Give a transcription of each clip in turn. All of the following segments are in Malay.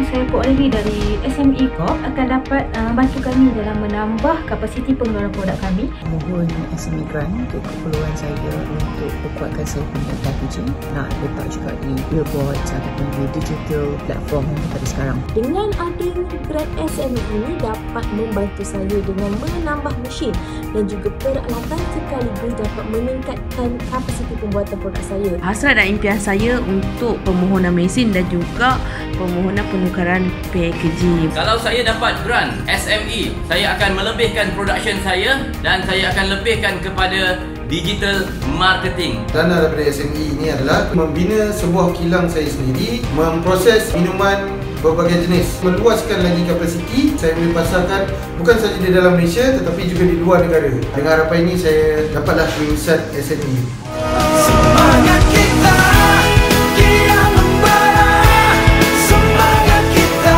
saya Puan Levi dari SME Corp akan dapat bantu kami dalam menambah kapasiti pengeluaran produk kami. Mohon SME grant untuk keperluan saya untuk perkuatkan saya punya packaging. Nak letak juga di billboard ataupun di digital platform yang kita ada sekarang. Dengan adanya grant SME ini dapat membantu saya dengan menambah mesin dan juga peralatan sekaligus dapat meningkatkan kapasiti pembuatan produk saya. Hasrat dan impian saya untuk permohonan mesin dan juga permohonan penukaran packaging. Kalau saya dapat grant SME, saya akan melebihkan production saya dan saya akan lebihkan kepada digital marketing. Dana daripada SME ini adalah membina sebuah kilang saya sendiri, memproses minuman berbagai jenis, meluaskan lagi kapasiti saya boleh pasarkan bukan saja di dalam Malaysia tetapi juga di luar negara. Dengan harapan ini saya dapatlah lulusan SME. Semangat kita kian membara, semangat kita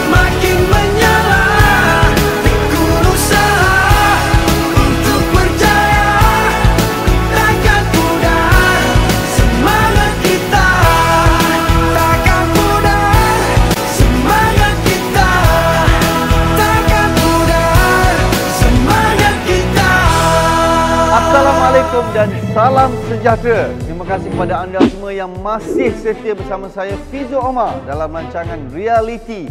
makin menyala, tekun usaha untuk berjaya takkan pudar. Semangat kita takkan pudar, semangat kita takkan pudar, semangat kita. Assalamualaikum dan salam sejahtera. Terima kasih kepada anda semua yang masih setia bersama saya Fizo Omar dalam rancangan Reality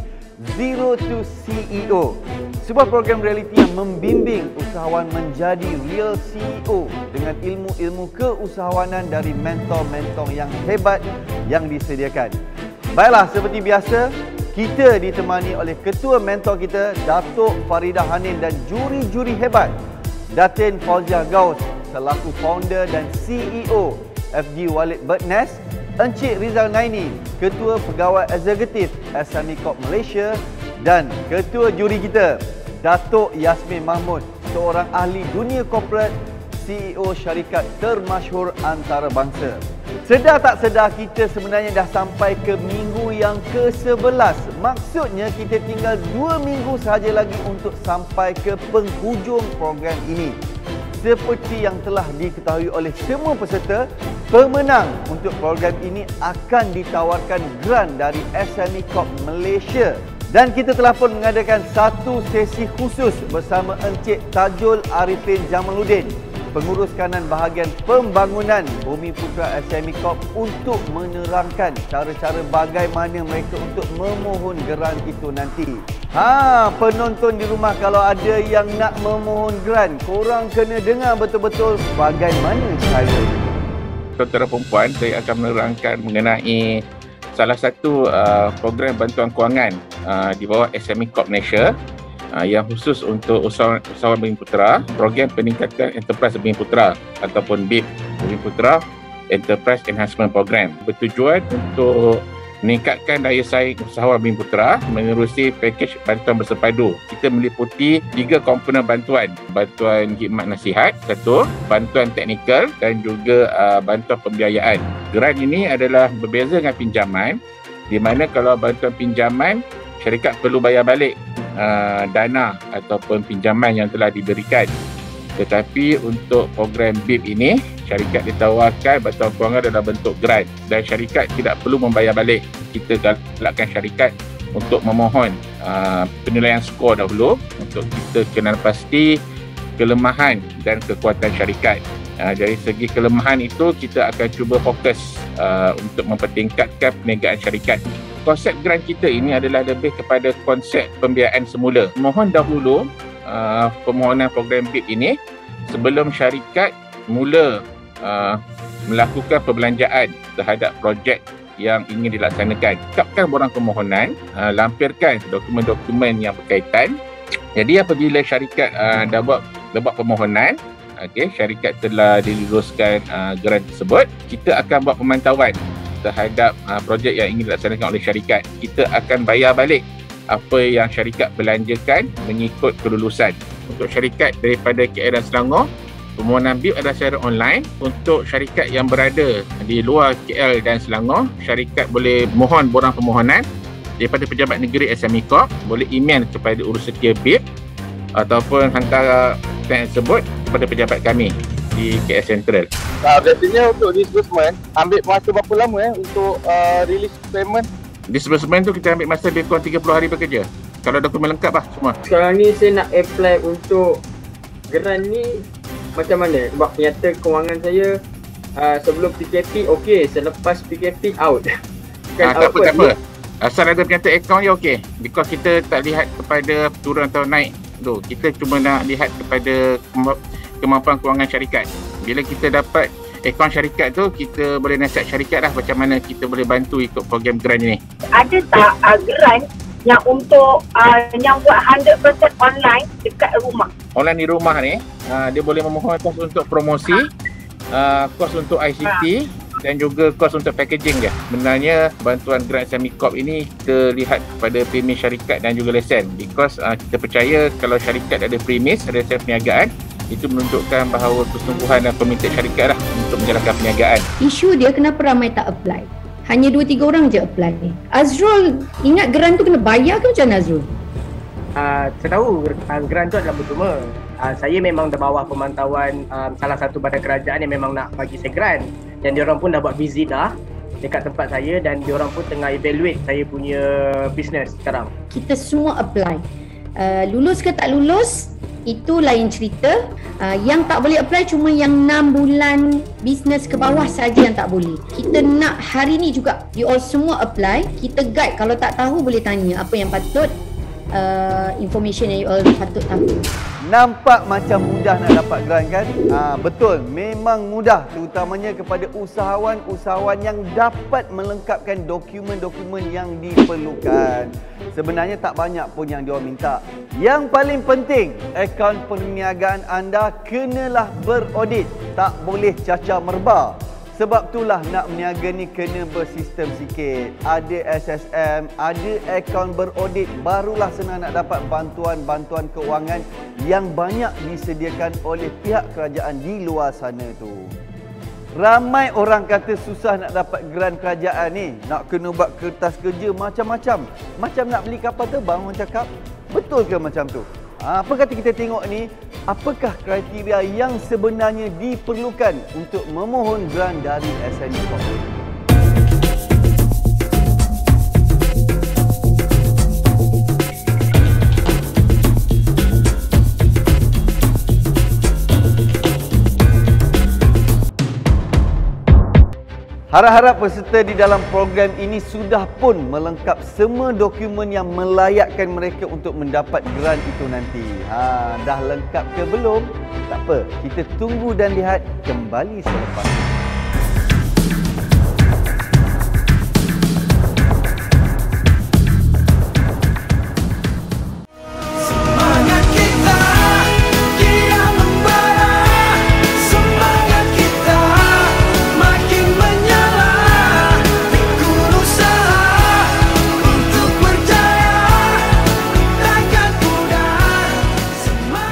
Zero to CEO. Sebuah program reality yang membimbing usahawan menjadi real CEO dengan ilmu-ilmu keusahawanan dari mentor-mentor yang hebat yang disediakan. Baiklah, seperti biasa, kita ditemani oleh ketua mentor kita, Datuk Faridah Hanin, dan juri-juri hebat, Datin Fauziah Gaus selaku founder dan CEO FG Wallet Birdnest, Encik Rizal Naini, Ketua Pegawai Eksekutif SME Corp Malaysia, dan Ketua Juri kita, Datuk Yasmin Mahmud, seorang ahli dunia korporat, CEO syarikat termasyhur antarabangsa. Sedar tak sedar kita sebenarnya dah sampai ke minggu yang ke-11. Maksudnya kita tinggal 2 minggu sahaja lagi untuk sampai ke penghujung program ini. Seperti yang telah diketahui oleh semua peserta, pemenang untuk program ini akan ditawarkan grant dari SME Corp Malaysia. Dan kita telah pun mengadakan satu sesi khusus bersama Encik Tajul Arifin Jamaluddin, pengurus kanan bahagian pembangunan Bumi Putra SME Corp, untuk menerangkan cara-cara bagaimana mereka untuk memohon grant itu nanti. Penonton di rumah, kalau ada yang nak memohon grant, korang kena dengar betul-betul bagaimana caranya. Saudara perempuan, saya akan menerangkan mengenai salah satu program bantuan kewangan di bawah SME Corp Malaysia yang khusus untuk usahawan Bumi Putra, program peningkatan enterprise Bumi Putra ataupun BIP Bumi Putra Enterprise Enhancement Program, bertujuan untuk meningkatkan daya saing usahawan Bumi Putra menerusi pakej bantuan bersepadu. Kita meliputi 3 komponen bantuan: bantuan khidmat nasihat, satu, bantuan teknikal dan juga bantuan pembiayaan. Grant ini adalah berbeza dengan pinjaman, di mana kalau bantuan pinjaman, syarikat perlu bayar balik dana ataupun pinjaman yang telah diberikan. Tetapi untuk program BIP ini, syarikat ditawarkan bantuan kewangan dalam bentuk grant dan syarikat tidak perlu membayar balik. Kita galakkan syarikat untuk memohon penilaian skor dahulu untuk kita kenal pasti kelemahan dan kekuatan syarikat. Dari segi kelemahan itu, kita akan cuba fokus untuk mempertingkatkan perniagaan syarikat. Konsep grant kita ini adalah lebih kepada konsep pembiayaan semula. Mohon dahulu permohonan program BIP ini sebelum syarikat mula melakukan perbelanjaan terhadap projek yang ingin dilaksanakan. Tetapkan borang permohonan, lampirkan dokumen-dokumen yang berkaitan. Jadi apabila syarikat dah buat permohonan, syarikat telah diluluskan grant tersebut, kita akan buat pemantauan terhadap projek yang ingin dilaksanakan oleh syarikat. Kita akan bayar balik apa yang syarikat belanjakan mengikut kelulusan. Untuk syarikat daripada KL dan Selangor, permohonan BIP adalah secara online. Untuk syarikat yang berada di luar KL dan Selangor, syarikat boleh mohon borang permohonan daripada pejabat negeri SME Corp, boleh email kepada Urusetia BIP ataupun hantar teks tersebut kepada pejabat kami di KL Central. Biasanya untuk disbursement ambil masa berapa lama untuk release payment? Di sebelum tu kita ambil masa lebih kurang 30 hari bekerja. Kalau dokumen lengkap lah semua. Sekarang ni saya nak apply untuk grant ni macam mana? Sebab nyata kewangan saya sebelum PKP okey, selepas PKP out. Tak apa. Asal ada penyata akaun je okey. Because kita tak lihat kepada turun atau naik tu. Kita cuma nak lihat kepada kemampuan kewangan syarikat. Bila kita dapat akaun syarikat tu, kita boleh nasihat syarikat lah macam mana kita boleh bantu ikut program grant ni. Ada tak grant yang untuk yang buat 100% online dekat rumah? Online di rumah ni, dia boleh memohon kos untuk promosi, kos untuk ICT dan juga kos untuk packaging je. Sebenarnya bantuan grant SME Corp ini kita lihat kepada premis syarikat dan juga lesen. Because kita percaya kalau syarikat ada premis, ada lesen perniagaan, itu menunjukkan bahawa kesungguhan dan komited syarikat lah untuk menjalankan perniagaan. Isu dia kenapa ramai tak apply? Hanya 2-3 orang je apply ni. Azrul, ingat grant tu kena bayar ke macam mana Azrul? Saya tahu grant tu adalah percuma. Saya memang di bawah pemantauan salah satu badan kerajaan yang memang nak bagi saya grant. Dan diorang pun dah buat visit dah dekat tempat saya dan diorang pun tengah evaluate saya punya business sekarang. Kita semua apply. Lulus ke tak lulus, itu lain cerita. Yang tak boleh apply cuma yang 6 bulan bisnes ke bawah saja yang tak boleh. Kita nak hari ni juga you all semua apply. Kita guide, kalau tak tahu boleh tanya apa yang patut, information yang you all patut tahu. Nampak macam mudah nak dapat grant kan? Betul, memang mudah, terutamanya kepada usahawan-usahawan yang dapat melengkapkan dokumen-dokumen yang diperlukan. Sebenarnya tak banyak pun yang diorang minta. Yang paling penting, akaun perniagaan anda kenalah beraudit, tak boleh cacah merba. Sebab itulah nak berniaga ni kena bersistem sikit. Ada SSM, ada akaun beraudit, barulah senang nak dapat bantuan-bantuan keuangan yang banyak disediakan oleh pihak kerajaan di luar sana tu. Ramai orang kata susah nak dapat grant kerajaan ni. Nak kena buat kertas kerja macam-macam. Macam nak beli kapal terbang orang cakap. Betul ke macam tu? Apa kata kita tengok ni, apakah kriteria yang sebenarnya diperlukan untuk memohon grant dari SME Corp? Harap-harap peserta di dalam program ini sudah pun melengkap semua dokumen yang melayakkan mereka untuk mendapat grant itu nanti. Dah lengkap ke belum? Tak apa, kita tunggu dan lihat kembali selepas ini.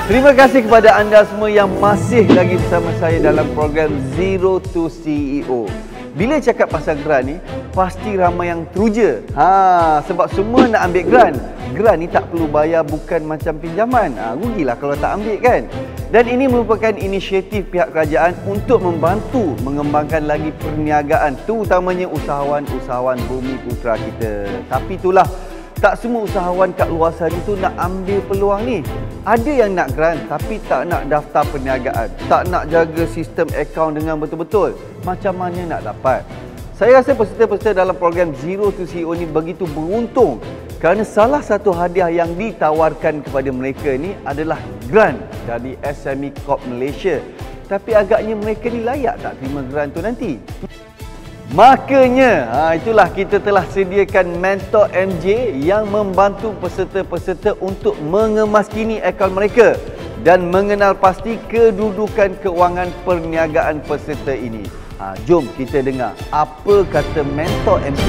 Terima kasih kepada anda semua yang masih lagi bersama saya dalam program Zero to CEO. Bila cakap pasal grant ni, pasti ramai yang teruja. Sebab semua nak ambil grant. Grant ni tak perlu bayar, bukan macam pinjaman. Rugilah kalau tak ambil kan. Dan ini merupakan inisiatif pihak kerajaan untuk membantu mengembangkan lagi perniagaan, terutamanya usahawan-usahawan bumi putera kita. Tapi itulah, tak semua usahawan kat luar sana tu nak ambil peluang ni. Ada yang nak grant tapi tak nak daftar perniagaan, tak nak jaga sistem akaun dengan betul-betul. Macam mana nak dapat? Saya rasa peserta-peserta dalam program Zero to CEO ni begitu beruntung kerana salah satu hadiah yang ditawarkan kepada mereka ni adalah grant dari SME Corp Malaysia. Tapi agaknya mereka ni layak tak terima grant tu nanti? Makanya, itulah kita telah sediakan Mentor MJ yang membantu peserta-peserta untuk mengemaskini akaun mereka dan mengenal pasti kedudukan keuangan perniagaan peserta ini. Jom kita dengar apa kata Mentor MJ.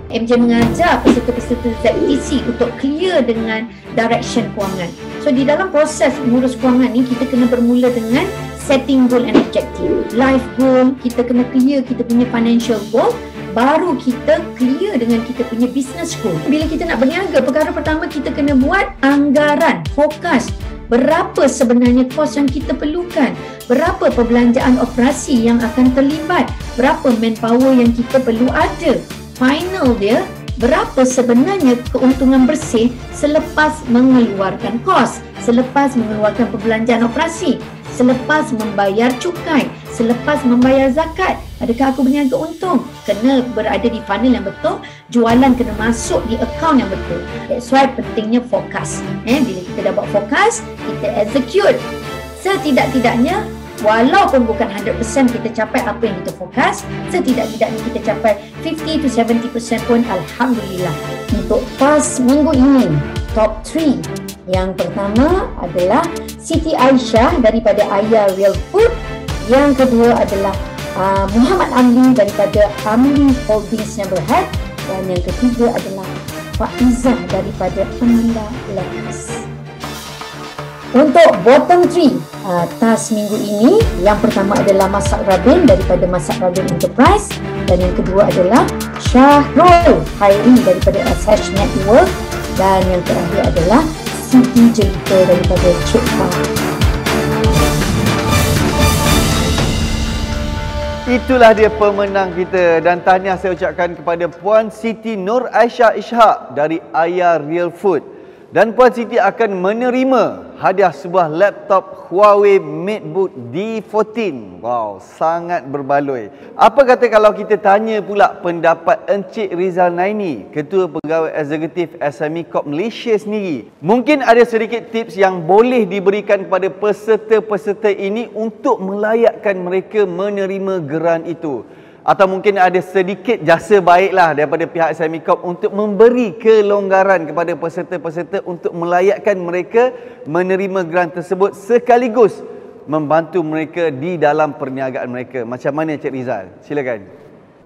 MJ mengajar peserta-peserta ZTC untuk clear dengan direction kewangan. So di dalam proses mengurus kewangan ni, kita kena bermula dengan setting goal and objective. Life goal, kita kena clear kita punya financial goal, baru kita clear dengan kita punya business goal. Bila kita nak berniaga, perkara pertama kita kena buat anggaran, fokus. Berapa sebenarnya kos yang kita perlukan? Berapa perbelanjaan operasi yang akan terlibat? Berapa manpower yang kita perlu ada? final dia berapa sebenarnya keuntungan bersih selepas mengeluarkan kos, selepas mengeluarkan perbelanjaan operasi, selepas membayar cukai, selepas membayar zakat. Adakah aku berniaga untung? Kena berada di funnel yang betul, jualan kena masuk di akaun yang betul. That's why pentingnya fokus. Bila kita dah buat fokus, kita execute. Setidak-tidaknya, walaupun bukan 100% kita capai apa yang kita fokus, setidak-tidaknya kita capai 50 to 70% pun Alhamdulillah. Untuk PAS minggu ini, top 3. Yang pertama adalah Siti Aisyah daripada Ayah Real Food. Yang kedua adalah Muhammad Amli daripada Amli Holdings Neighborhood. Dan yang ketiga adalah Faizah daripada Amanda Lekas. Untuk bottom 3 task minggu ini, yang pertama adalah Masak Rabin daripada Masak Rabin Enterprise, dan yang kedua adalah Syahrul Khairi daripada SH Network, dan yang terakhir adalah Siti Jelita daripada Cipta. Itulah dia pemenang kita, dan tahniah saya ucapkan kepada Puan Siti Nur Aisyah Ishak dari Ayah Real Food. Dan Puan Siti akan menerima hadiah sebuah laptop Huawei MateBook D14. Wow, sangat berbaloi. Apa kata kalau kita tanya pula pendapat Encik Rizal Naini, Ketua Pegawai Eksekutif SME Corp Malaysia sendiri. Mungkin ada sedikit tips yang boleh diberikan kepada peserta-peserta ini untuk melayakkan mereka menerima geran itu. Atau mungkin ada sedikit jasa baiklah daripada pihak SME Corp untuk memberi kelonggaran kepada peserta-peserta untuk melayakkan mereka menerima grant tersebut sekaligus membantu mereka di dalam perniagaan mereka. Macam mana Cik Rizal? Silakan.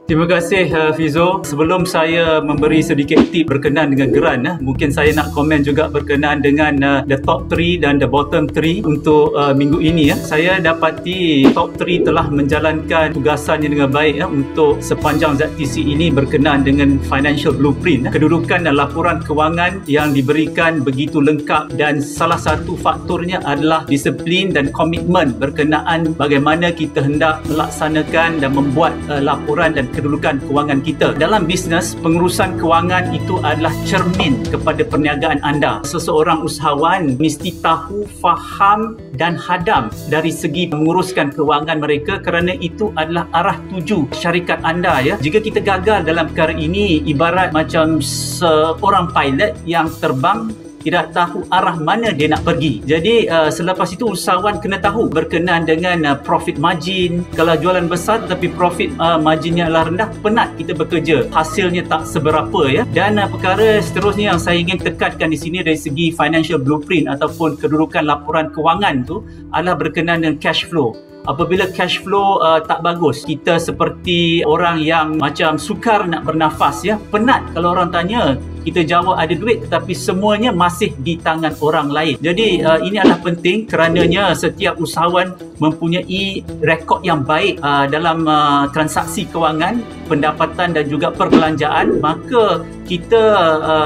Terima kasih Fizo. Sebelum saya memberi sedikit tip berkenaan dengan geran, mungkin saya nak komen juga berkenaan dengan the top 3 dan the bottom 3 untuk minggu ini. Saya dapati top 3 telah menjalankan tugasannya dengan baik untuk sepanjang ZTC ini berkenaan dengan financial blueprint. Kedudukan dan laporan kewangan yang diberikan begitu lengkap, dan salah satu faktornya adalah disiplin dan komitmen berkenaan bagaimana kita hendak melaksanakan dan membuat laporan dan kedudukan kewangan kita. Dalam bisnes, pengurusan kewangan itu adalah cermin kepada perniagaan anda. Seseorang usahawan mesti tahu, faham dan hadam dari segi menguruskan kewangan mereka, kerana itu adalah arah tuju syarikat anda. Jika kita gagal dalam perkara ini, ibarat macam seorang pilot yang terbang tidak tahu arah mana dia nak pergi. Jadi selepas itu usahawan kena tahu berkenaan dengan profit margin. Kalau jualan besar tetapi profit marginnya adalah rendah, penat kita bekerja, hasilnya tak seberapa. Dan perkara seterusnya yang saya ingin tekankan di sini dari segi financial blueprint ataupun kedudukan laporan kewangan tu adalah berkenaan dengan cash flow. Apabila cash flow tak bagus, kita seperti orang yang macam sukar nak bernafas, penat. Kalau orang tanya, kita jawab ada duit tetapi semuanya masih di tangan orang lain. Jadi ini adalah penting, kerananya setiap usahawan mempunyai rekod yang baik dalam transaksi kewangan, pendapatan dan juga perbelanjaan. Maka kita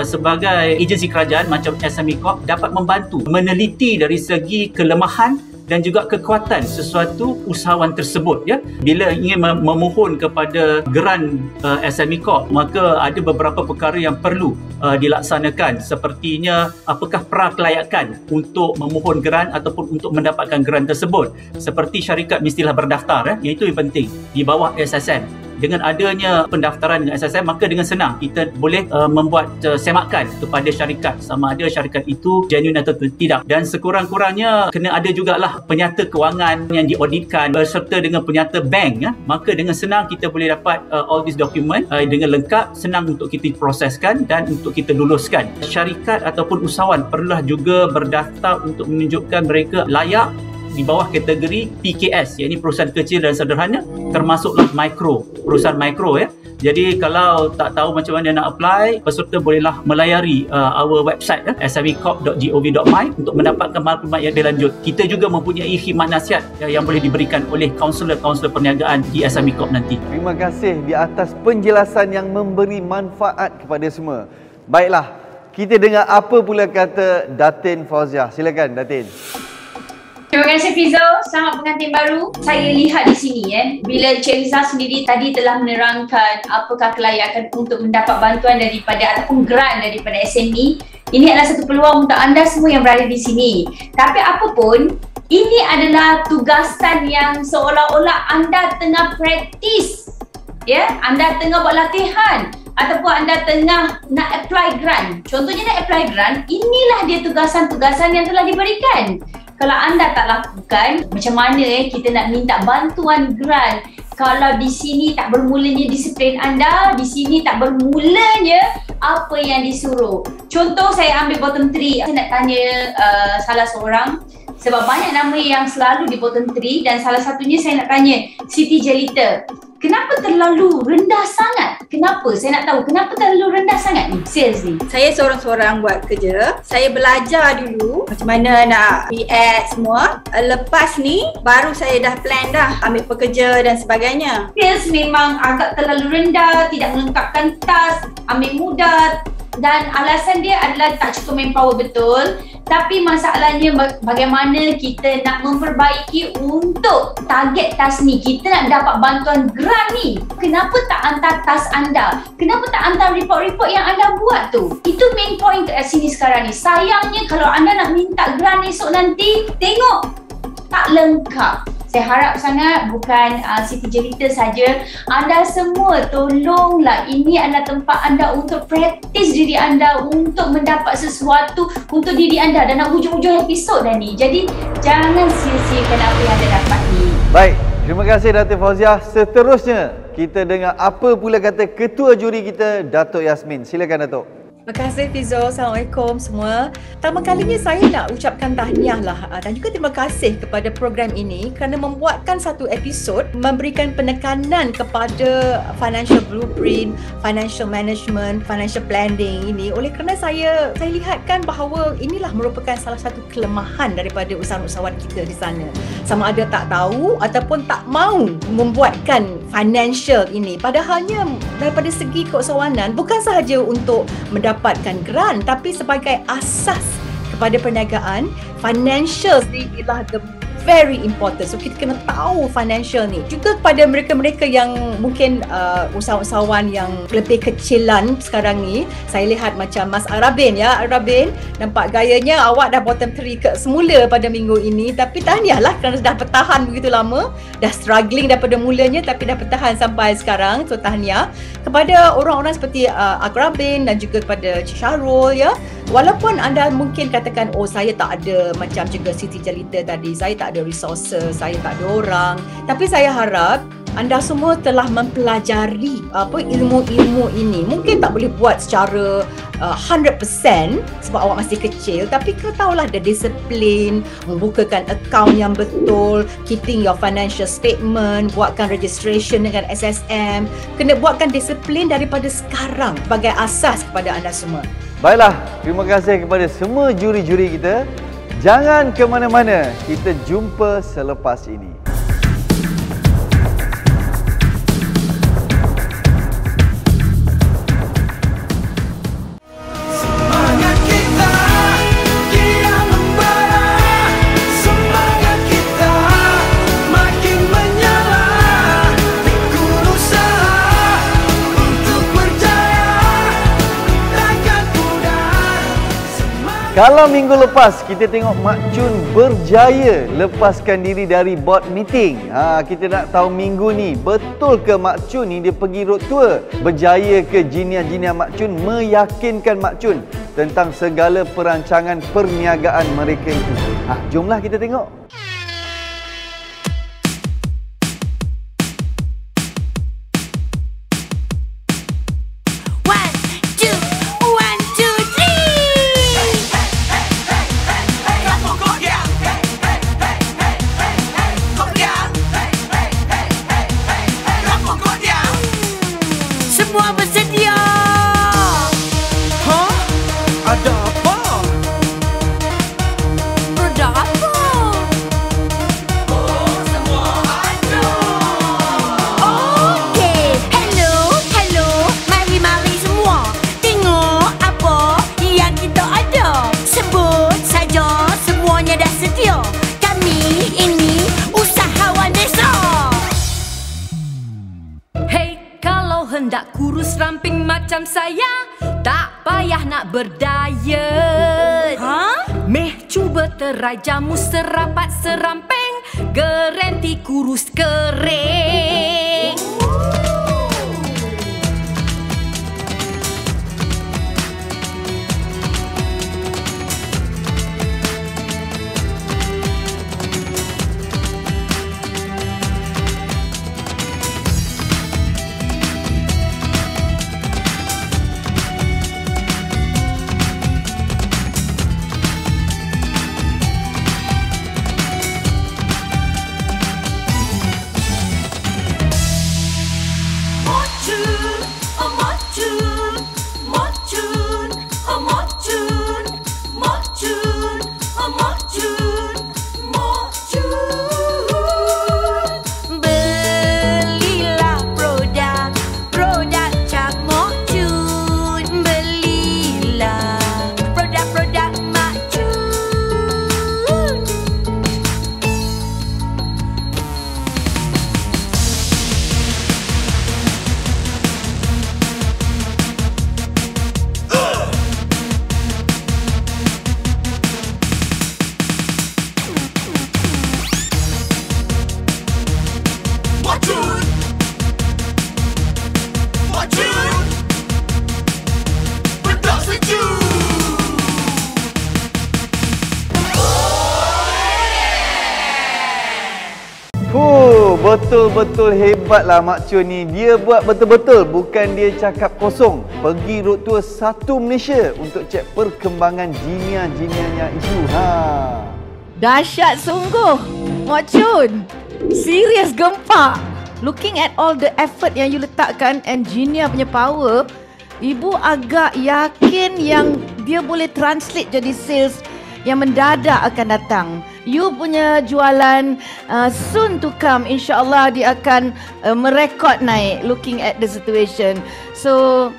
sebagai agensi kerajaan macam SME Corp dapat membantu meneliti dari segi kelemahan dan juga kekuatan sesuatu usahawan tersebut. Bila ingin memohon kepada geran SME Corp, maka ada beberapa perkara yang perlu dilaksanakan, sepertinya apakah prakelayakan untuk memohon geran ataupun untuk mendapatkan geran tersebut. Seperti syarikat mestilah berdaftar, iaitu yang penting, di bawah SSM. Dengan adanya pendaftaran dengan SSM, maka dengan senang kita boleh membuat semakan kepada syarikat sama ada syarikat itu genuine atau tidak. Dan sekurang-kurangnya kena ada jugalah penyata kewangan yang diauditkan berserta dengan penyata bank. Maka dengan senang kita boleh dapat all these document dengan lengkap, senang untuk kita proseskan dan untuk kita luluskan. Syarikat ataupun usahawan perlulah juga berdaftar untuk menunjukkan mereka layak di bawah kategori PKS, iaitu perusahaan kecil dan sederhana, termasuklah mikro, perusahaan mikro. Jadi kalau tak tahu macam mana nak apply, peserta bolehlah melayari our website smecorp.gov.my untuk mendapatkan maklumat yang lebih lanjut. Kita juga mempunyai khidmat nasihat yang boleh diberikan oleh kaunselor-kaunselor perniagaan di SME Corp nanti. Terima kasih di atas penjelasan yang memberi manfaat kepada semua. Baiklah, kita dengar apa pula kata Datin Fauziah. Silakan Datin. Terima kasih Fizo, selamat pengantin baru. Saya lihat di sini bila Cik Rizal sendiri tadi telah menerangkan apakah kelayakan untuk mendapat bantuan daripada ataupun grant daripada SME. Ini adalah satu peluang untuk anda semua yang berada di sini. Tapi apapun, ini adalah tugasan yang seolah-olah anda tengah praktis. Anda tengah buat latihan ataupun anda tengah nak apply grant. Contohnya nak apply grant, inilah dia tugasan-tugasan yang telah diberikan. Kalau anda tak lakukan, macam mana kita nak minta bantuan grant kalau di sini tak bermulanya disiplin anda, di sini tak bermulanya apa yang disuruh. Contoh saya ambil bottom 3, saya nak tanya salah seorang sebab banyak nama yang selalu di bottom 3 dan salah satunya saya nak tanya Siti Jelita. Kenapa terlalu rendah sangat? Kenapa? Saya nak tahu kenapa terlalu rendah sangat ni sales ni? Saya seorang-seorang buat kerja. Saya belajar dulu macam mana nak react semua. Lepas ni baru saya dah plan dah ambil pekerja dan sebagainya. Sales memang agak terlalu rendah, tidak melengkapkan task, ambil mudah dan alasan dia adalah tak cukup manpower betul. Tapi masalahnya bagaimana kita nak memperbaiki untuk target task ni. Kita nak dapat bantuan grant ni. Kenapa tak hantar task anda? Kenapa tak hantar report-report yang anda buat tu? Itu main point kat sini sekarang ni. Sayangnya kalau anda nak minta grant esok nanti, tengok tak lengkap. Saya harap sangat bukan Siti Jelita saja, anda semua tolonglah, ini adalah tempat anda untuk praktis diri anda untuk mendapat sesuatu untuk diri anda dan nak hujung-hujung episod dah ni. Jadi jangan sia-siakan apa yang anda dapat ni. Baik, terima kasih Datuk Fauziah. Seterusnya kita dengar apa pula kata Ketua Juri kita, Datuk Yasmin. Silakan Datuk. Terima kasih Fizo. Assalamualaikum semua. Pertama kalinya saya nak ucapkan tahniah lah dan juga terima kasih kepada program ini kerana membuatkan satu episod memberikan penekanan kepada financial blueprint, financial management, financial planning ini oleh kerana saya lihatkan bahawa inilah merupakan salah satu kelemahan daripada usahawan-usahawan kita di sana. Sama ada tak tahu ataupun tak mahu membuatkan financial ini. Padahalnya daripada segi keusahawanan bukan sahaja untuk mendapatkan grant tapi sebagai asas kepada perniagaan, financial ni ialah the very important. So kita kena tahu financial ni. Juga kepada mereka-mereka yang mungkin usahawan-usahawan yang lebih kecilan sekarang ni, saya lihat macam Mas Arabin Arabin, nampak gayanya awak dah bottom 3 ke semula pada minggu ini, tapi tahniahlah kerana dah bertahan begitu lama, dah struggling daripada mulanya tapi dah bertahan sampai sekarang. So tahniah kepada orang-orang seperti Arabin dan juga kepada Cik Syarul Walaupun anda mungkin katakan, oh saya tak ada macam juga Siti Jelita tadi, saya tak ada resources, saya tak ada orang. Tapi saya harap anda semua telah mempelajari ilmu-ilmu ini. Mungkin tak boleh buat secara 100% sebab awak masih kecil, tapi kena tahulah the disiplin, membukakan akaun yang betul, keeping your financial statement, buatkan registration dengan SSM. Kena buatkan disiplin daripada sekarang sebagai asas kepada anda semua. Baiklah, terima kasih kepada semua juri-juri kita. Jangan ke mana-mana, kita jumpa selepas ini. Kalau minggu lepas kita tengok Mak Chun berjaya lepaskan diri dari board meeting. Kita nak tahu minggu ni betul ke Mak Chun ni dia pergi road tour? Berjaya ke jiniah-jiniah Mak Chun meyakinkan Mak Chun tentang segala perancangan perniagaan mereka itu? Jomlah kita tengok. Kami kurus ramping macam saya, tak payah nak berdiet. Meh cuba terai jamu serapat seramping, garanti kurus kering. Betul-betul hebatlah Mak Chun ni. Dia buat betul-betul, bukan dia cakap kosong. Pergi road tour satu Malaysia untuk cek perkembangan jinia-jinianya isu. Dahsyat sungguh, Mak Chun. Serius gempak. Looking at all the effort yang you letakkan and jinia punya power, Ibu agak yakin yang dia boleh translate jadi sales yang mendadak akan datang. You punya jualan soon to come, insyaAllah dia akan merekod naik looking at the situation. So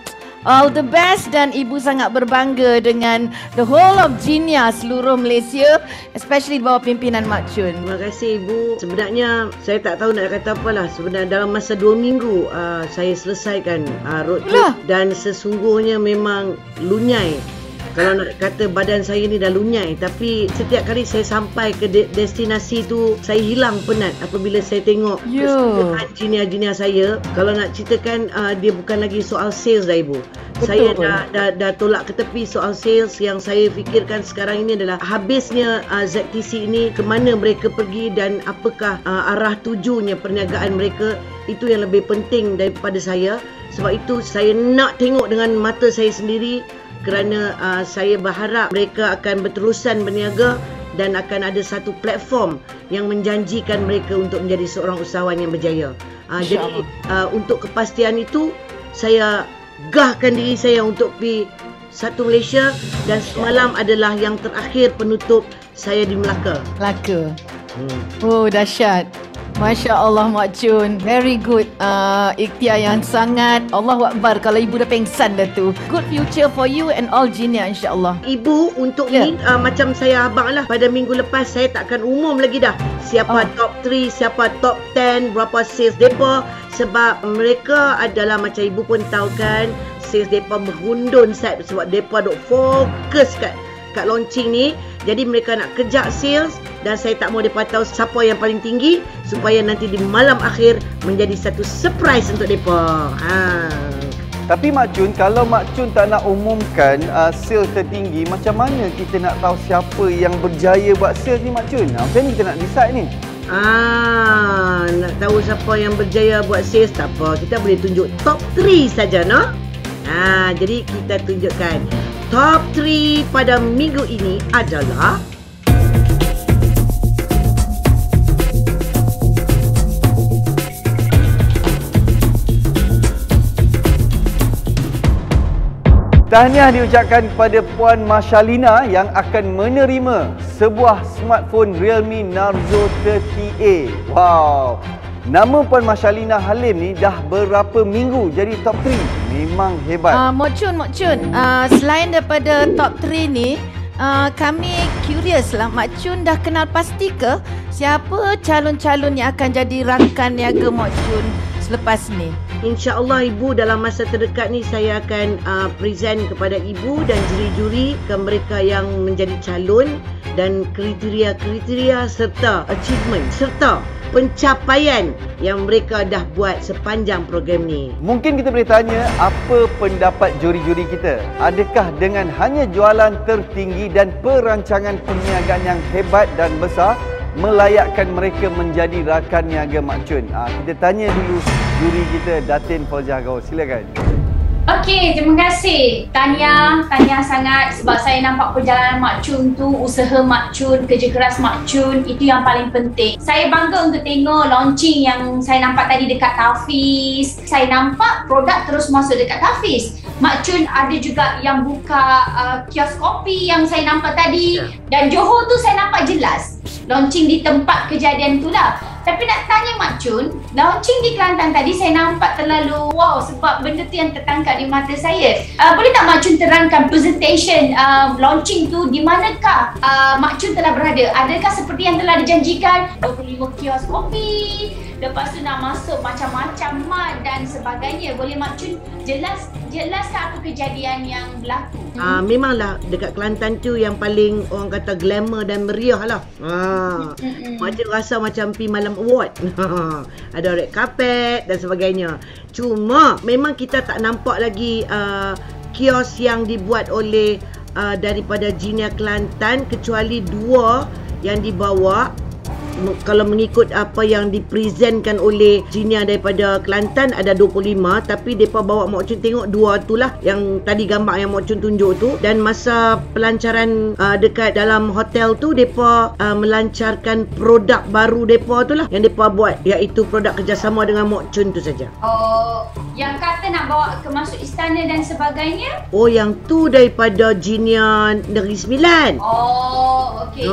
all the best, dan Ibu sangat berbangga dengan the whole of Jinia seluruh Malaysia, especially di bawah pimpinan Mak Chun. Terima kasih Ibu. Sebenarnya saya tak tahu nak kata apalah. Sebenarnya dalam masa 2 minggu saya selesaikan road trip dan sesungguhnya memang lunyai. Kalau nak kata badan saya ni dah lunyai, tapi setiap kali saya sampai ke destinasi tu, saya hilang penat apabila saya tengok kesempatan jinia-jinia saya. Kalau nak ceritakan, dia bukan lagi soal sales dah Ibu. Saya dah tolak ke tepi soal sales. Yang saya fikirkan sekarang ini adalah habisnya ZTC ini, ke mana mereka pergi dan apakah arah tujunya perniagaan mereka. Itu yang lebih penting daripada saya. Sebab itu saya nak tengok dengan mata saya sendiri, kerana saya berharap mereka akan berterusan berniaga dan akan ada satu platform yang menjanjikan mereka untuk menjadi seorang usahawan yang berjaya. Jadi untuk kepastian itu, saya gahkan diri saya untuk pergi satu Malaysia, dan semalam adalah yang terakhir penutup saya di Melaka. Oh, dahsyat. Masya Allah Mak Chun, very good. Ikhtiar yang sangat, Allahu Akbar kalau Ibu dah pengsan dah tu. Good future for you and all Jinia insyaAllah. Ibu untuk ni macam saya abang lah, pada minggu lepas saya takkan umum lagi dah siapa top 3, siapa top 10, berapa sales depa. Sebab mereka adalah, macam Ibu pun tahu kan, sales depa merundun sebab depa duk fokus kat launching ni. Jadi mereka nak kejar sales, dan saya tak mau mereka tahu siapa yang paling tinggi, supaya nanti di malam akhir menjadi satu surprise untuk mereka. Tapi Mak Chun, kalau Mak Chun tak nak umumkan sales tertinggi, macam mana kita nak tahu siapa yang berjaya buat sales ni Mak Chun? Macam ni kita nak decide ni. Nak tahu siapa yang berjaya buat sales, tak apa. Kita boleh tunjuk top 3 saja, no? Jadi kita tunjukkan top 3 pada minggu ini adalah tahniah diucapkan kepada Puan Mashalina yang akan menerima sebuah smartphone Realme Narzo 30A. Wow! Nama Puan Mashalina Halim ni dah berapa minggu jadi top 3. Memang hebat. Mak Chun, selain daripada top 3 ni, kami curious lah, Mak Chun dah kenal pasti ke siapa calon-calon yang akan jadi rakan niaga Mak Chun selepas ni? InsyaAllah Ibu dalam masa terdekat ni saya akan present kepada Ibu dan juri-juri ke mereka yang menjadi calon dan kriteria-kriteria serta achievement serta pencapaian yang mereka dah buat sepanjang program ni. Mungkin kita boleh tanya apa pendapat juri-juri kita. Adakah dengan hanya jualan tertinggi dan perancangan perniagaan yang hebat dan besar melayakkan mereka menjadi rakan niaga Mak Chun? Kita tanya dulu juri kita, Datin Fauziah Gaus. Silakan. Okey, terima kasih. Tahniah sangat sebab saya nampak perjalanan Mak Chun tu, usaha Mak Chun, kerja keras Mak Chun, itu yang paling penting. Saya bangga untuk tengok launching yang saya nampak tadi dekat Tafiz. Saya nampak produk terus masuk dekat Tafiz. Mak Chun ada juga yang buka kios kopi yang saya nampak tadi. Dan Johor tu saya nampak jelas launching di tempat kejadian tu lah. Tapi nak tanya Mak Chun, launching di Kelantan tadi saya nampak terlalu wow sebab benda tu yang tertangkap di mata saya. Boleh tak Mak Chun terangkan presentation launching tu di manakah Mak Chun telah berada? Adakah seperti yang telah dijanjikan 25 kios kopi, lepas tu nak masuk macam-macam mat dan sebagainya? Boleh Mak Chun jelaskan apa kejadian yang berlaku? Memanglah dekat Kelantan tu yang paling orang kata glamour dan meriah lah. Mak Chun rasa macam pergi malam award. Ada red carpet dan sebagainya. Cuma memang kita tak nampak lagi kios yang dibuat oleh daripada Jinia Kelantan kecuali 2 yang dibawa. Kalau mengikut apa yang dipresentkan oleh Jinia daripada Kelantan ada 25, tapi mereka bawa Mak Chun tengok 2 tu lah yang tadi gambar yang Mak Chun tunjuk tu. Dan masa pelancaran dekat dalam hotel tu mereka melancarkan produk baru mereka tu lah yang mereka buat, iaitu produk kerjasama dengan Mak Chun tu saja. Oh, yang kata nak bawa ke masuk istana dan sebagainya? Oh, yang tu daripada Jinia Negeri Sembilan. Oh, okey.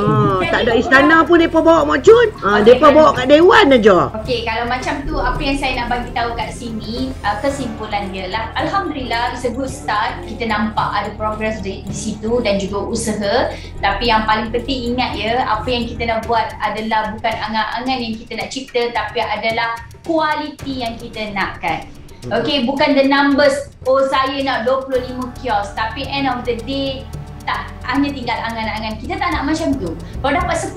Tak ada istana pun mereka bawa Mak Chun. Mereka bawa kat Dewan aja. Okey, kalau macam tu apa yang saya nak bagi tahu kat sini, kesimpulan dia lah. Alhamdulillah, it's a good start. Kita nampak ada progress di situ dan juga usaha. Tapi yang paling penting ingat ya, apa yang kita nak buat adalah bukan angan-angan yang kita nak cipta, tapi adalah kualiti yang kita nakkan. Okey, bukan the numbers. Oh, saya nak 25 kios, tapi end of the day tak, hanya tinggal angan-angan. Kita tak nak macam tu. Kalau dapat 10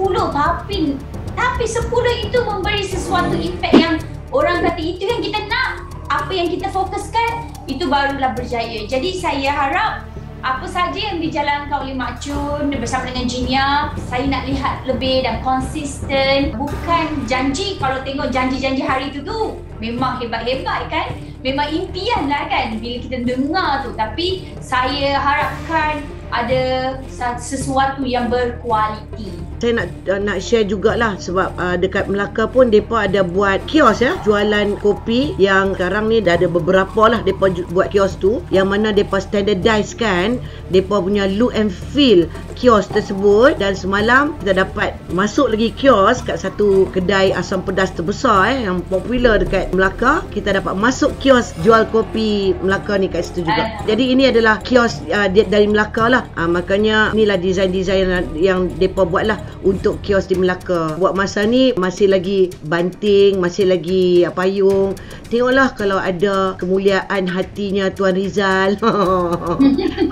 tapi 10 itu memberi sesuatu impact yang orang kata itu yang kita nak. Apa yang kita fokuskan, itu barulah berjaya. Jadi saya harap apa saja yang dijalankan oleh Mak Chun bersama dengan Jinia, saya nak lihat lebih dan konsisten. Bukan janji, kalau tengok janji-janji hari itu tu memang hebat-hebat kan, memang impian lah kan bila kita dengar tu. Tapi saya harapkan ada sesuatu yang berkualiti. Saya nak share jugalah sebab dekat Melaka pun mereka ada buat kios ya, jualan kopi yang sekarang ni dah ada beberapa lah mereka buat kios tu, yang mana mereka standardize kan mereka punya look and feel kios tersebut. Dan semalam kita dapat masuk lagi kios kat satu kedai asam pedas terbesar yang popular dekat Melaka. Kita dapat masuk kios jual kopi Melaka ni kat situ juga. Jadi ini adalah kios dari Melaka lah. Makanya inilah design-design yang mereka buat lah untuk kios di Melaka. Buat masa ni masih lagi banting, masih lagi payung. Tengoklah kalau ada kemuliaan hatinya Tuan Rizal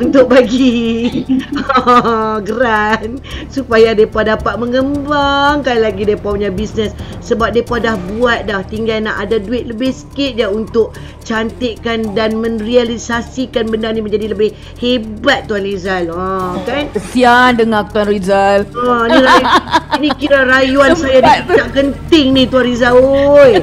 untuk bagi geran supaya mereka dapat mengembangkan lagi mereka punya bisnes. Sebab mereka dah buat dah, tinggal nak ada duit lebih sikit je untuk cantikkan dan merealisasikan benda ni menjadi lebih hebat Tuan Rizal. Kan? Kesian dengar Tuan Rizal. Ini kira rayuan saya tak genting ni Tuan Rizal. Oi.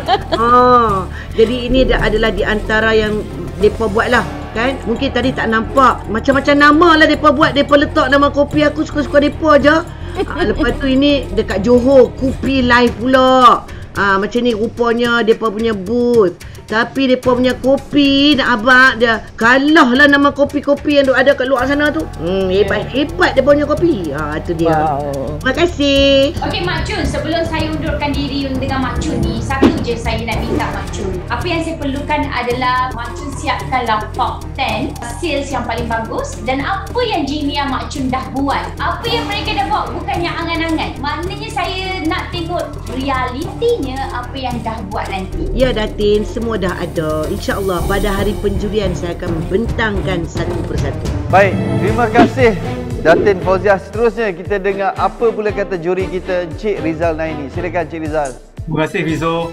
Jadi ini adalah di antara yang mereka buat lah kan. Mungkin tadi tak nampak, macam-macam nama lah mereka buat. Mereka letak nama kopi aku suka-suka mereka je. Lepas tu ini dekat Johor, Kopi Live pula. Macam ni rupanya mereka punya booth. Tapi mereka punya kopi nak abang dia kalah lah nama kopi-kopi yang ada kat luar sana tu. Hebat-hebat dia punya kopi. Itu dia. Terima kasih. Okey Mak Chun, sebelum saya undurkan diri dengan Mak Chun ni, satu je saya nak minta Mak Chun. Apa yang saya perlukan adalah Mak Chun siapkanlah top 10 sales yang paling bagus. Dan apa yang Jinia Mak Chun dah buat, apa yang mereka dah buat, bukan yang angan-angan. Maknanya saya nak tengok realitinya apa yang dah buat nanti? Ya Datin, semua dah ada. InsyaAllah pada hari penjurian saya akan membentangkan satu persatu. Baik, terima kasih Datin Fauziah. Seterusnya kita dengar apa pula kata juri kita, Encik Rizal Naini. Silakan Encik Rizal. Terima kasih Fizo.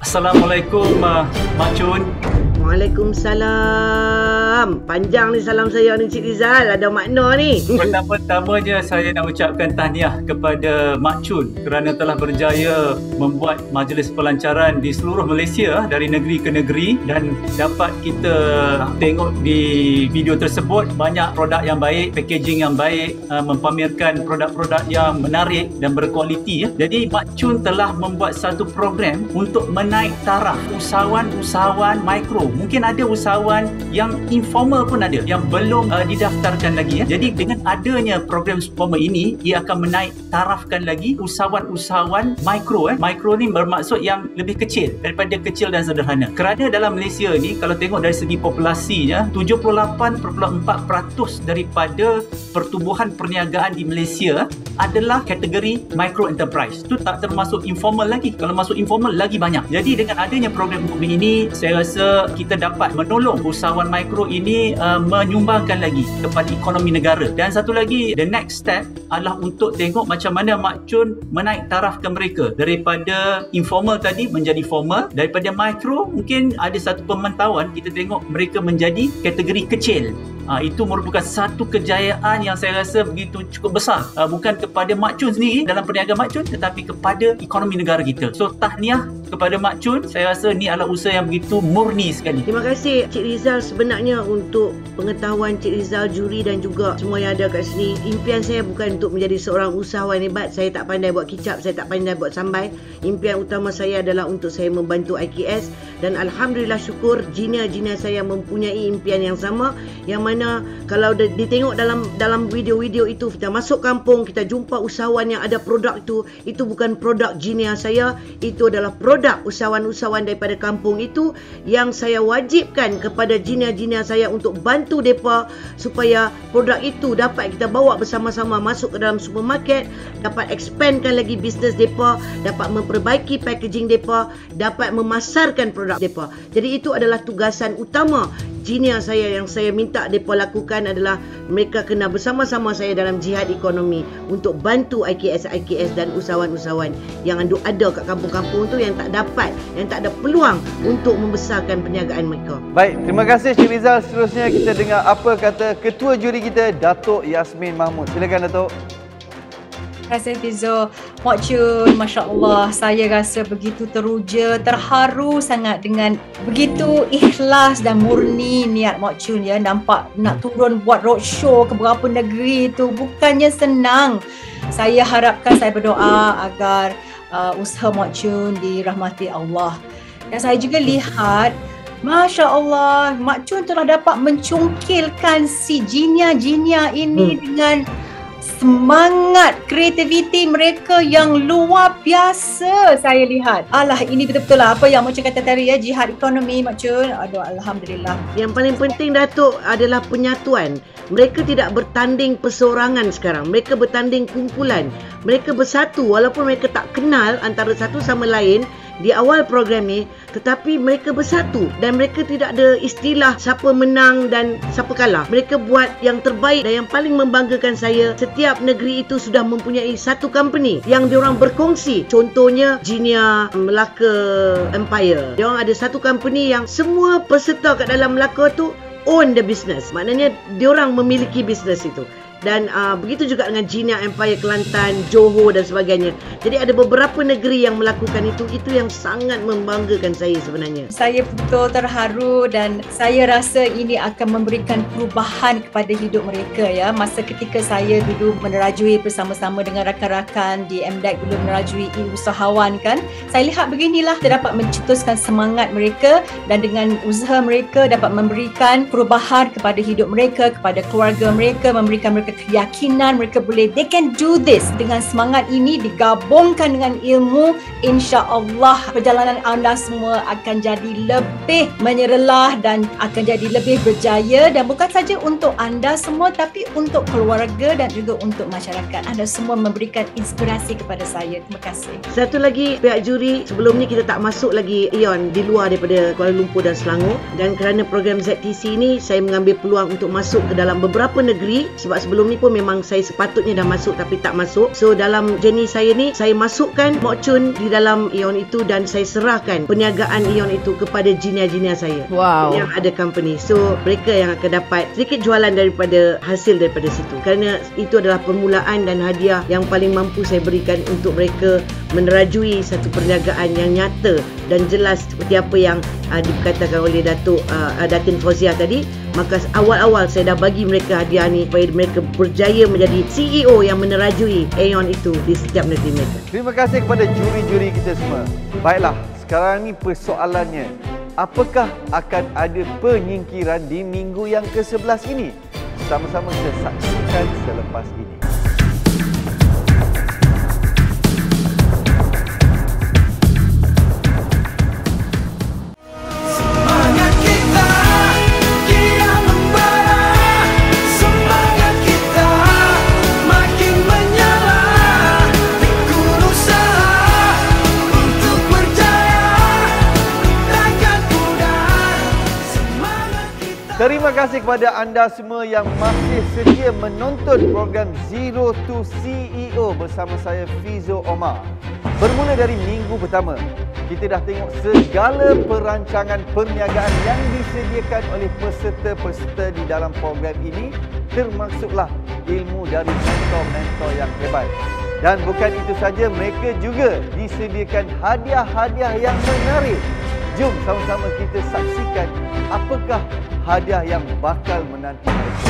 Assalamualaikum Mak Chun. Waalaikumsalam. Panjang ni salam saya ni Encik Rizal, ada makna ni. Pertama-tamanya saya nak ucapkan tahniah kepada Mak Chun kerana telah berjaya membuat majlis pelancaran di seluruh Malaysia dari negeri ke negeri, dan dapat kita tengok di video tersebut banyak produk yang baik, packaging yang baik, mempamerkan produk-produk yang menarik dan berkualiti. Jadi Mak Chun telah membuat satu program untuk menaik taraf usahawan-usahawan mikro. Mungkin ada usahawan yang informal pun ada, yang belum didaftarkan lagi. Jadi dengan adanya program Supama ini, ia akan menaik tarafkan lagi usahawan-usahawan mikro. Mikro ni bermaksud yang lebih kecil daripada kecil dan sederhana. Kerana dalam Malaysia ni, kalau tengok dari segi populasinya, 78.4% daripada pertumbuhan perniagaan di Malaysia adalah kategori micro enterprise. Itu tak termasuk informal lagi. Kalau masuk informal lagi banyak. Jadi dengan adanya program ini, saya rasa kita dapat menolong usahawan mikro ini menyumbangkan lagi kepada ekonomi negara. Dan satu lagi, the next step adalah untuk tengok macam mana Mak Chun menaik tarafkan mereka daripada informal tadi menjadi formal, daripada mikro mungkin ada satu pemantauan kita tengok mereka menjadi kategori kecil. Itu merupakan satu kejayaan yang saya rasa begitu cukup besar, bukan kepada Mak Chun sendiri dalam perniagaan Mak Chun, tetapi kepada ekonomi negara kita. So tahniah kepada Mak Chun. Saya rasa ni adalah usaha yang begitu murni sekali. Terima kasih Cik Rizal. Sebenarnya untuk pengetahuan Cik Rizal, juri dan juga semua yang ada kat sini, impian saya bukan untuk menjadi seorang usahawan hebat. Saya tak pandai buat kicap, saya tak pandai buat sambal. Impian utama saya adalah untuk saya membantu IKS, dan alhamdulillah syukur jina-jina saya mempunyai impian yang sama, yang mana kalau ditengok dalam video-video itu, kita masuk kampung, kita jumpa usahawan yang ada produk itu bukan produk jina saya, itu adalah produk usahawan-usahawan daripada kampung itu, yang saya wajibkan kepada jina-jina saya untuk bantu mereka supaya produk itu dapat kita bawa bersama-sama masuk ke dalam supermarket, dapat expandkan lagi bisnes mereka, dapat memperbaiki packaging mereka, dapat memasarkan produk mereka. Jadi itu adalah tugasan utama jina saya. Yang saya minta mereka lakukan adalah mereka kena bersama-sama saya dalam jihad ekonomi untuk bantu IKS dan usahawan-usahawan yang ada kat kampung-kampung tu, yang tak dapat, yang tak ada peluang untuk membesarkan perniagaan mereka. Baik, terima kasih Cik Rizal. Seterusnya kita dengar apa kata Ketua Juri kita, Datuk Yasmin Mahmud. Silakan Datuk. Terima kasih Fizo. Mak Chun, Masya Allah, saya rasa begitu teruja, terharu sangat dengan begitu ikhlas dan murni niat Mak Chun ya. Nampak nak turun buat roadshow ke beberapa negeri itu bukannya senang. Saya harapkan, saya berdoa agar usaha Mak Chun dirahmati Allah. Dan saya juga lihat, Masya Allah, Mak Chun telah dapat mencungkilkan si jinia-jinia ini dengan semangat kreativiti mereka yang luar biasa saya lihat. Alah, ini betul-betul lah apa yang Mak Chun kata tadi ya, jihad ekonomi Mak Chun. Aduh, alhamdulillah. Yang paling penting Datuk adalah penyatuan. Mereka tidak bertanding perseorangan sekarang. Mereka bertanding kumpulan. Mereka bersatu walaupun mereka tak kenal antara satu sama lain di awal program ni, tetapi mereka bersatu dan mereka tidak ada istilah siapa menang dan siapa kalah. Mereka buat yang terbaik, dan yang paling membanggakan saya, setiap negeri itu sudah mempunyai satu company yang diorang berkongsi. Contohnya Jinia Melaka Empire. Diorang ada satu company yang semua peserta kat dalam Melaka tu own the business. Maknanya diorang memiliki bisnes itu. Dan begitu juga dengan Jinia Empire Kelantan, Johor dan sebagainya. Jadi ada beberapa negeri yang melakukan itu. Itu yang sangat membanggakan saya sebenarnya. Saya betul terharu dan saya rasa ini akan memberikan perubahan kepada hidup mereka ya. Masa ketika saya dulu menerajui bersama-sama dengan rakan-rakan di MDEC dulu menerajui usahawan kan, saya lihat beginilah, kita dapat mencetuskan semangat mereka dan dengan usaha mereka dapat memberikan perubahan kepada hidup mereka, kepada keluarga mereka, memberikan mereka keyakinan, mereka boleh, they can do this. Dengan semangat ini digabungkan dengan ilmu, insya-Allah perjalanan anda semua akan jadi lebih menyerlah dan akan jadi lebih berjaya, dan bukan saja untuk anda semua tapi untuk keluarga dan juga untuk masyarakat. Anda semua memberikan inspirasi kepada saya. Terima kasih. Satu lagi, pihak juri, sebelum ni kita tak masuk lagi Ion di luar daripada Kuala Lumpur dan Selangor, dan kerana program ZTC ni saya mengambil peluang untuk masuk ke dalam beberapa negeri, sebab sebelum ni pun memang saya sepatutnya dah masuk tapi tak masuk. So dalam journey saya ni, saya masukkan Mok Chun di dalam Ion itu dan saya serahkan perniagaan Ion itu kepada jiniah-jiniah saya yang ada company. So mereka yang akan dapat sedikit jualan daripada hasil daripada situ, kerana itu adalah permulaan dan hadiah yang paling mampu saya berikan untuk mereka menerajui satu perniagaan yang nyata dan jelas seperti apa yang dikatakan oleh Datin Fauzia tadi. Maka awal-awal saya dah bagi mereka hadiah ni supaya mereka berjaya menjadi CEO yang menerajui Aeon itu di setiap negeri mereka. Terima kasih kepada juri-juri kita semua. Baiklah, sekarang ni persoalannya, apakah akan ada penyingkiran di minggu yang ke-11 ini? Sama-sama kita saksikan selepas ini. Terima kasih kepada anda semua yang masih setia menonton program Zero to CEO bersama saya Fizo Omar. Bermula dari minggu pertama, kita dah tengok segala perancangan perniagaan yang disediakan oleh peserta-peserta di dalam program ini, termasuklah ilmu dari mentor-mentor yang hebat. Dan bukan itu saja, mereka juga disediakan hadiah-hadiah yang menarik. Jom sama-sama kita saksikan apakah hadiah yang bakal menanti mereka.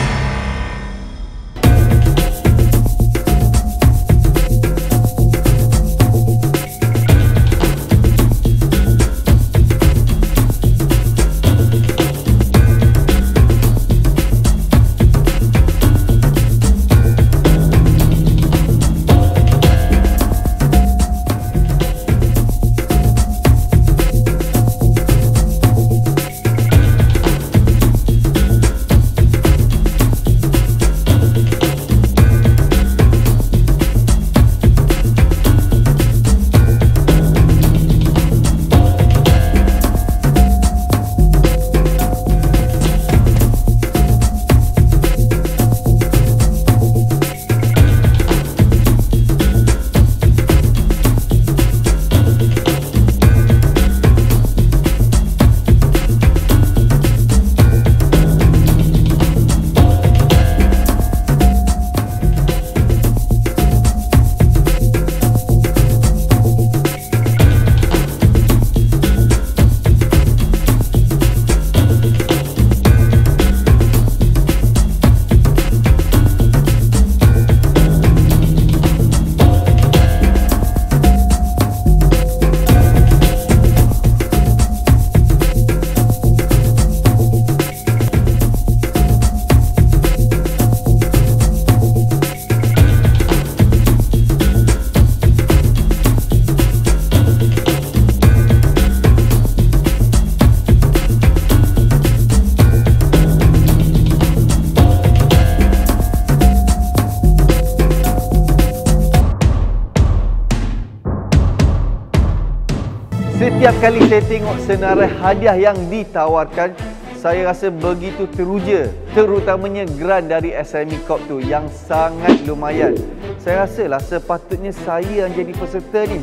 Setiap kali saya tengok senarai hadiah yang ditawarkan, saya rasa begitu teruja, terutamanya grant dari SME Corp tu yang sangat lumayan. Saya rasalah sepatutnya saya yang jadi peserta ni.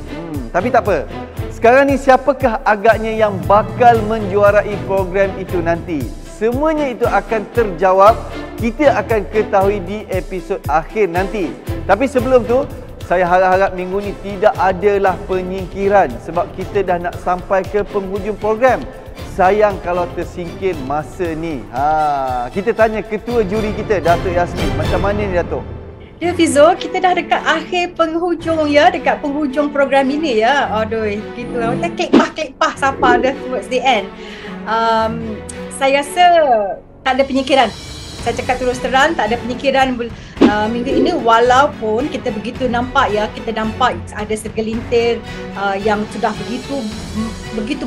Tapi tak apa. Sekarang ni siapakah agaknya yang bakal menjuarai program itu nanti? Semuanya itu akan terjawab, kita akan ketahui di episod akhir nanti. Tapi sebelum tu, saya harap-harap minggu ni tidak adalah penyingkiran sebab kita dah nak sampai ke penghujung program. Sayang kalau tersingkir masa ni. Kita tanya ketua juri kita, Datuk Yasmin. Macam mana ni, Datuk? Ya Fizo, kita dah dekat akhir penghujung ya, dekat penghujung program ini ya. Aduh, gitu lah. Kita klik pah siapa dah towards the end. Saya rasa tak ada penyingkiran. Saya cakap terus terang, tak ada penyingkiran. minggu ini walaupun kita begitu nampak kita nampak ada segelintir yang sudah begitu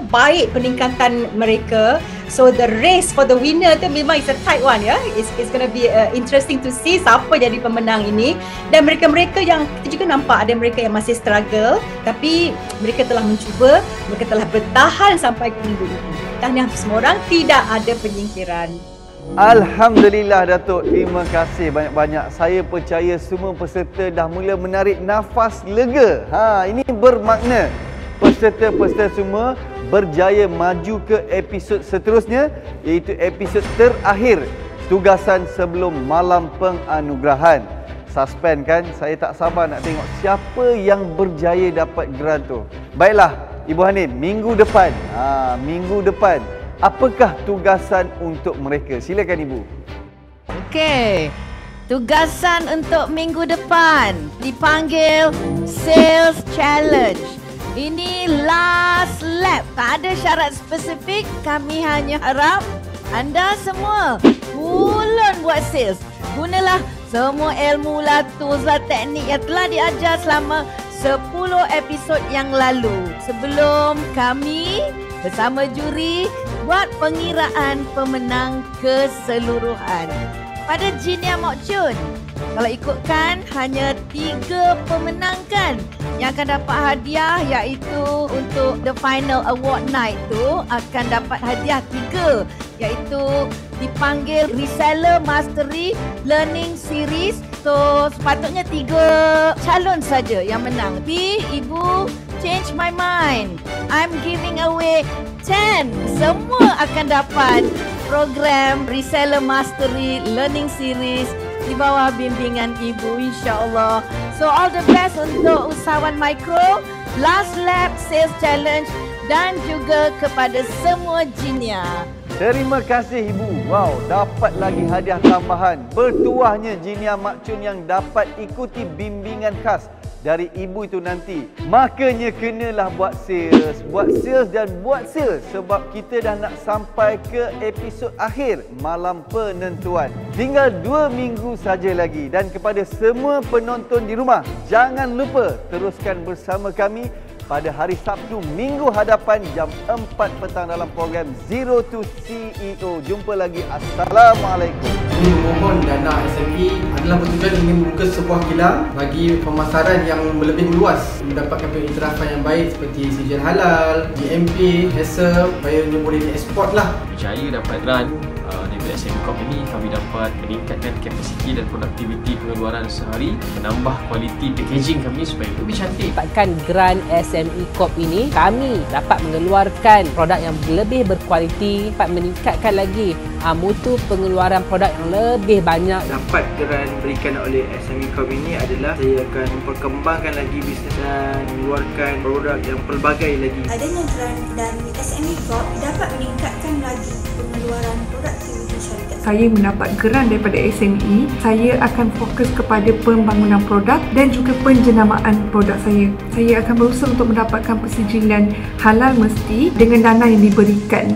baik peningkatan mereka. So the race for the winner tu memang is a tight one ya. It's going to be interesting to see siapa jadi pemenang ini. Dan mereka-mereka yang kita juga nampak ada mereka yang masih struggle, tapi mereka telah mencuba, mereka telah bertahan sampai ke minggu ini. Tahniah semua orang, tidak ada penyingkiran. Alhamdulillah Datuk, terima kasih banyak-banyak. Saya percaya semua peserta dah mula menarik nafas lega. Ini bermakna peserta-peserta semua berjaya maju ke episod seterusnya, iaitu episod terakhir tugasan sebelum malam penganugerahan. Suspend kan? Saya tak sabar nak tengok siapa yang berjaya dapat geran tu. Baiklah, Ibu Hanin, minggu depan, apakah tugasan untuk mereka? Silakan Ibu. Okey. Tugasan untuk minggu depan dipanggil Sales Challenge. Ini last lap. Tak ada syarat spesifik. Kami hanya harap anda semua bulan buat sales. Gunalah semua ilmu, tools dan teknik yang telah diajar selama 10 episod yang lalu. Sebelum kami bersama juri buat pengiraan pemenang keseluruhan. Pada Jinia Mok Chun, kalau ikutkan hanya 3 pemenang kan yang akan dapat hadiah, iaitu untuk the final award night tu akan dapat hadiah 3, iaitu dipanggil Reseller Mastery Learning Series. So sepatutnya 3 calon saja yang menang. Tapi Ibu change my mind. I'm giving away 10. Semua akan dapat program Reseller Mastery Learning Series di bawah bimbingan Ibu, insyaAllah. So all the best untuk usahawan mikro, last lap sales challenge dan juga kepada semua Jinia. Terima kasih Ibu. Wow, dapat lagi hadiah tambahan. Bertuahnya Jinia Mak Chun yang dapat ikuti bimbingan khas dari Ibu itu nanti. Makanya kenalah buat sales dan buat sales, sebab kita dah nak sampai ke episod akhir malam penentuan. Tinggal 2 minggu saja lagi, dan kepada semua penonton di rumah, jangan lupa teruskan bersama kami pada hari Sabtu minggu hadapan jam 4 petang dalam program Zero to CEO. Jumpa lagi. Assalamualaikum. Ini memohon dana SME adalah bertujuan ingin membuka sebuah kilang bagi pemasaran yang lebih luas, mendapatkan pengiktirafan yang baik seperti sijil halal, GMP, HACCP, supaya boleh dieksport lah. Berjaya dapat grant daripada SME Corp ini, kami dapat meningkatkan kapasiti dan produktiviti pengeluaran sehari, menambah kualiti packaging kami supaya lebih cantik. Dapatkan grant SME Corp ini, kami dapat mengeluarkan produk yang lebih berkualiti, dapat meningkatkan lagi mutu pengeluaran produk yang lebih banyak. Dapat grant berikan oleh SME Corp ini adalah saya akan memperkembangkan lagi bisnes dan mengeluarkan produk yang pelbagai lagi. Adanya grant dari SME Corp dapat meningkatkan lagi pengeluaran produktiviti syarikat. Saya mendapat grant daripada SME, saya akan fokus kepada pembangunan produk dan juga penjenamaan produk saya. Saya akan berusaha untuk mendapatkan persijilan halal mesti dengan dana yang diberikan.